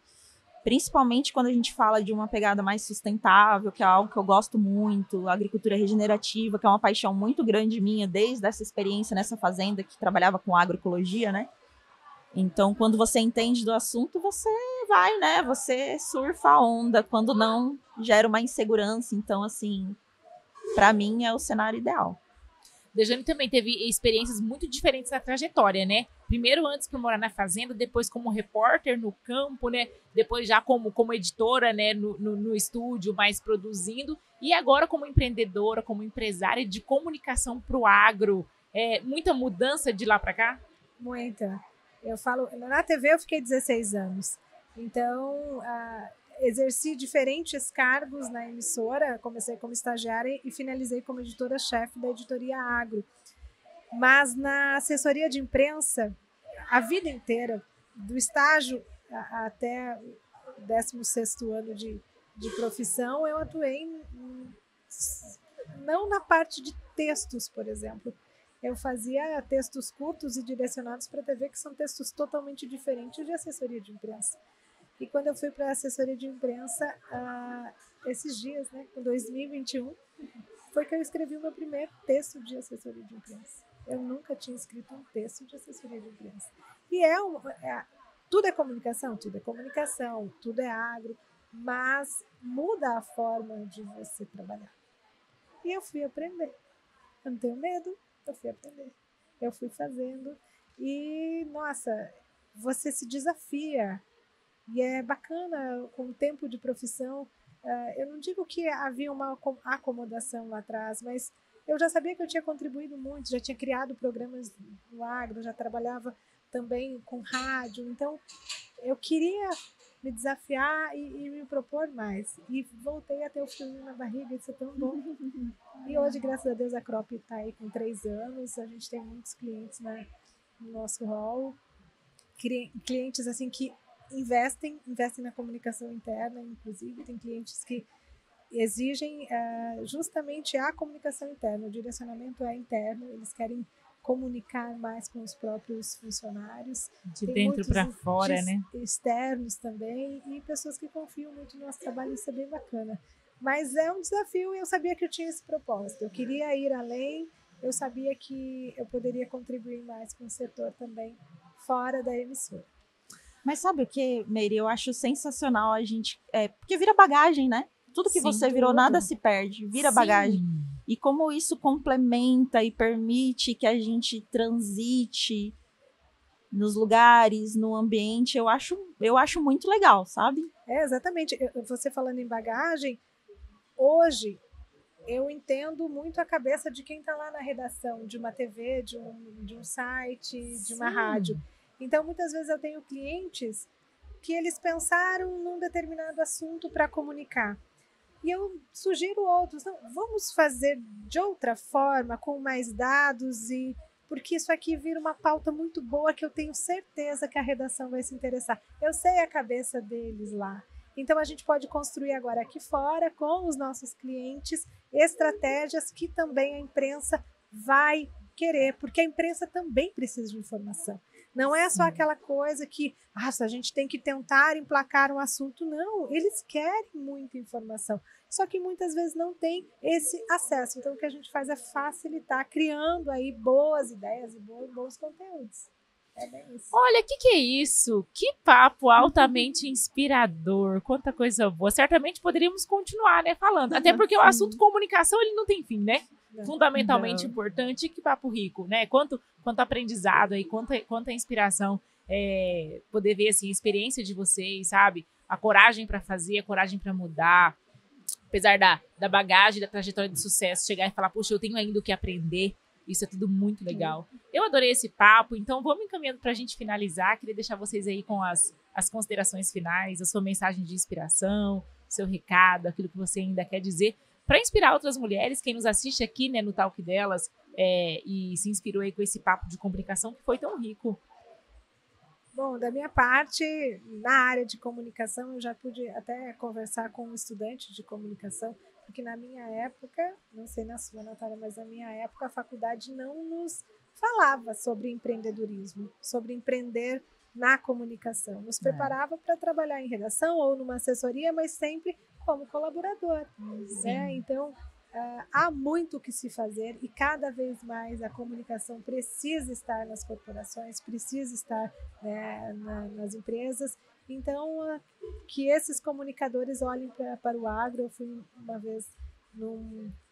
Principalmente quando a gente fala de uma pegada mais sustentável, que é algo que eu gosto muito, agricultura regenerativa, que é uma paixão muito grande minha, desde essa experiência nessa fazenda que trabalhava com agroecologia, né? Então, quando você entende do assunto, você vai, né? Você surfa a onda, quando não, gera uma insegurança. Então, assim, para mim é o cenário ideal. Dejane também teve experiências muito diferentes na trajetória, né? Primeiro antes por morar na fazenda, depois como repórter no campo, né? Depois já como editora, né? No estúdio, mais produzindo. E agora como empreendedora, como empresária de comunicação para o agro. Muita mudança de lá para cá? Muita. Eu falo, na TV eu fiquei 16 anos. Então, exerci diferentes cargos na emissora, comecei como estagiária e finalizei como editora-chefe da editoria Agro. Mas na assessoria de imprensa, a vida inteira, do estágio até o 16º ano de profissão, eu atuei não na parte de textos, por exemplo. Eu fazia textos curtos e direcionados para a TV, que são textos totalmente diferentes de assessoria de imprensa. E quando eu fui para a assessoria de imprensa, esses dias, né, em 2021, foi que eu escrevi o meu primeiro texto de assessoria de imprensa. Eu nunca tinha escrito um texto de assessoria de imprensa. E tudo é comunicação, tudo é agro, mas muda a forma de você trabalhar. E eu fui aprender. Eu não tenho medo, eu fui aprender. Eu fui fazendo e, nossa, você se desafia. E é bacana, com o tempo de profissão, eu não digo que havia uma acomodação lá atrás, mas eu já sabia que eu tinha contribuído muito, já tinha criado programas no agro, já trabalhava também com rádio, então eu queria me desafiar e me propor mais. E voltei a ter o friozinho na barriga, isso é tão bom. E hoje, graças a Deus, a Crop está aí com 3 anos, a gente tem muitos clientes no nosso hall, clientes assim que investem na comunicação interna, inclusive tem clientes que exigem justamente a comunicação interna, o direcionamento é interno, eles querem comunicar mais com os próprios funcionários. De tem dentro para fora, né? Externos também, e pessoas que confiam muito no nosso trabalho, isso é bem bacana. Mas é um desafio e eu sabia que eu tinha esse propósito, eu queria ir além, eu sabia que eu poderia contribuir mais com o setor também, fora da emissora. Mas sabe o que, Meire? Eu acho sensacional a gente... porque vira bagagem, né? Tudo que você virou, nada se perde, vira bagagem. E como isso complementa e permite que a gente transite nos lugares, no ambiente, eu acho muito legal, sabe? Exatamente. Você falando em bagagem, hoje eu entendo muito a cabeça de quem está lá na redação de uma TV, de um site, de uma rádio. Então, muitas vezes eu tenho clientes que eles pensaram num determinado assunto para comunicar. E eu sugiro outros, não, vamos fazer de outra forma, com mais dados, porque isso aqui vira uma pauta muito boa que eu tenho certeza que a redação vai se interessar. Eu sei a cabeça deles lá. Então, a gente pode construir agora aqui fora, com os nossos clientes, estratégias que também a imprensa vai querer, porque a imprensa também precisa de informação. Não é só aquela coisa que a gente tem que tentar emplacar um assunto. Não, eles querem muita informação. Só que muitas vezes não tem esse acesso. Então, o que a gente faz é facilitar, criando aí boas ideias e bons conteúdos. É bem isso. Olha, o que é isso? Que papo altamente inspirador. Quanta coisa boa. Certamente poderíamos continuar, né, falando. Até porque o assunto comunicação, ele não tem fim, né? Fundamentalmente importante. Que papo rico, né? Quanto aprendizado aí, quanta inspiração. Poder ver, assim, a experiência de vocês, sabe? A coragem para fazer, a coragem para mudar. Apesar da bagagem, da trajetória de sucesso, chegar e falar, poxa, eu tenho ainda o que aprender. Isso é tudo muito legal. Eu adorei esse papo, então vamos encaminhando para a gente finalizar. Queria deixar vocês aí com as considerações finais, a sua mensagem de inspiração, seu recado, aquilo que você ainda quer dizer, para inspirar outras mulheres, quem nos assiste aqui, né, no Talk Delas, e se inspirou aí com esse papo de comunicação que foi tão rico. Bom, da minha parte, na área de comunicação, eu já pude até conversar com um estudante de comunicação, porque na minha época, não sei na sua, Natália, mas na minha época a faculdade não nos falava sobre empreendedorismo, sobre empreender na comunicação. Nos preparava para trabalhar em redação ou numa assessoria, mas sempre como colaborador. Né? Então, há muito o que se fazer e cada vez mais a comunicação precisa estar nas corporações, precisa estar, né, nas empresas. Então, que esses comunicadores olhem para o agro. Eu fui uma vez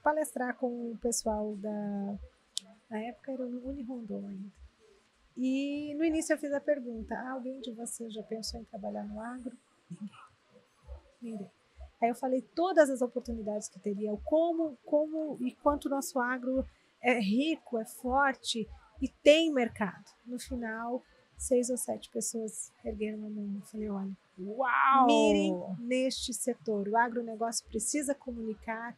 palestrar com o pessoal na época era no Unirondon ainda. E no início eu fiz a pergunta, alguém de vocês já pensou em trabalhar no agro? Ninguém. Aí eu falei todas as oportunidades que teria, como e quanto o nosso agro é rico, é forte e tem mercado. No final, 6 ou 7 pessoas ergueram a mão. Eu falei, olha, uau! Mirem neste setor. O agronegócio precisa comunicar,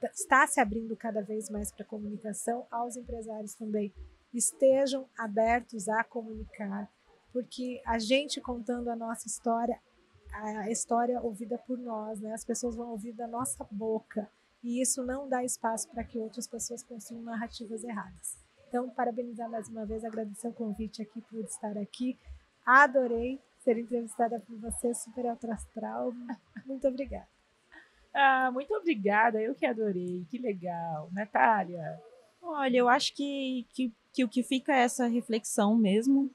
está se abrindo cada vez mais para a comunicação, aos empresários também. Estejam abertos a comunicar, porque a gente contando a nossa história, a história ouvida por nós, né? As pessoas vão ouvir da nossa boca, e isso não dá espaço para que outras pessoas construam narrativas erradas. Então, parabenizar mais uma vez, agradecer o convite aqui por estar aqui. Adorei ser entrevistada por você, super alto astral. Muito obrigada. Muito obrigada, eu que adorei, que legal. Natália? Olha, eu acho que o que fica é essa reflexão mesmo,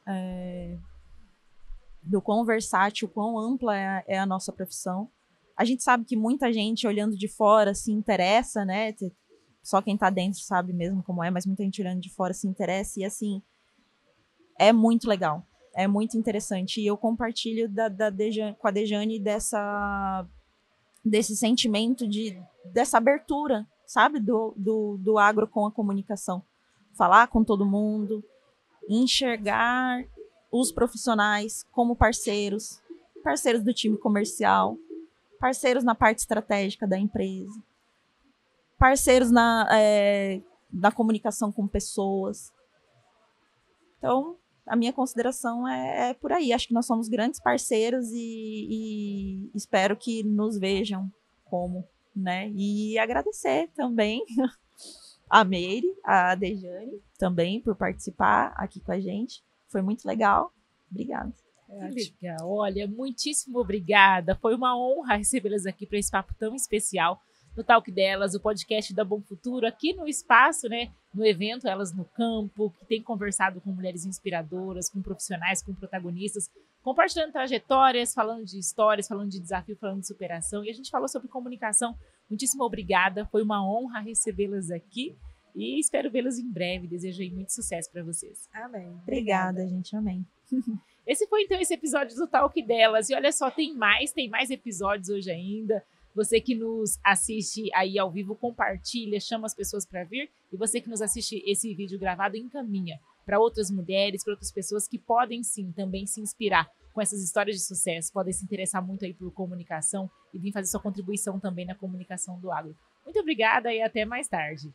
do quão versátil, quão ampla é a nossa profissão. A gente sabe que muita gente olhando de fora se interessa, né? Só quem tá dentro sabe mesmo como é, mas muita gente olhando de fora se interessa e, assim, é muito legal, é muito interessante. E eu compartilho com a Dejane desse sentimento dessa abertura, sabe? Do agro com a comunicação. Falar com todo mundo, enxergar os profissionais como parceiros do time comercial, parceiros na parte estratégica da empresa, parceiros na comunicação com pessoas. Então, a minha consideração é por aí. Acho que nós somos grandes parceiros e espero que nos vejam como, né? E agradecer também a Meire, a Dejane, também por participar aqui com a gente. Foi muito legal. Obrigada. Legal. Olha, muitíssimo obrigada. Foi uma honra recebê-las aqui para esse papo tão especial no Talk Delas, o podcast da Bom Futuro, aqui no espaço, né? No evento Elas no Campo, que tem conversado com mulheres inspiradoras, com profissionais, com protagonistas, compartilhando trajetórias, falando de histórias, falando de desafio, falando de superação. E a gente falou sobre comunicação. Muitíssimo obrigada. Foi uma honra recebê-las aqui. E espero vê-las em breve. Desejo aí muito sucesso para vocês. Amém. Obrigada, gente. Amém. Esse foi, então, esse episódio do Talk Delas. E olha só, tem mais episódios hoje ainda. Você que nos assiste aí ao vivo, compartilha, chama as pessoas para vir. E você que nos assiste esse vídeo gravado, encaminha para outras mulheres, para outras pessoas que podem, sim, também se inspirar com essas histórias de sucesso, podem se interessar muito aí por comunicação e vir fazer sua contribuição também na comunicação do agro. Muito obrigada e até mais tarde.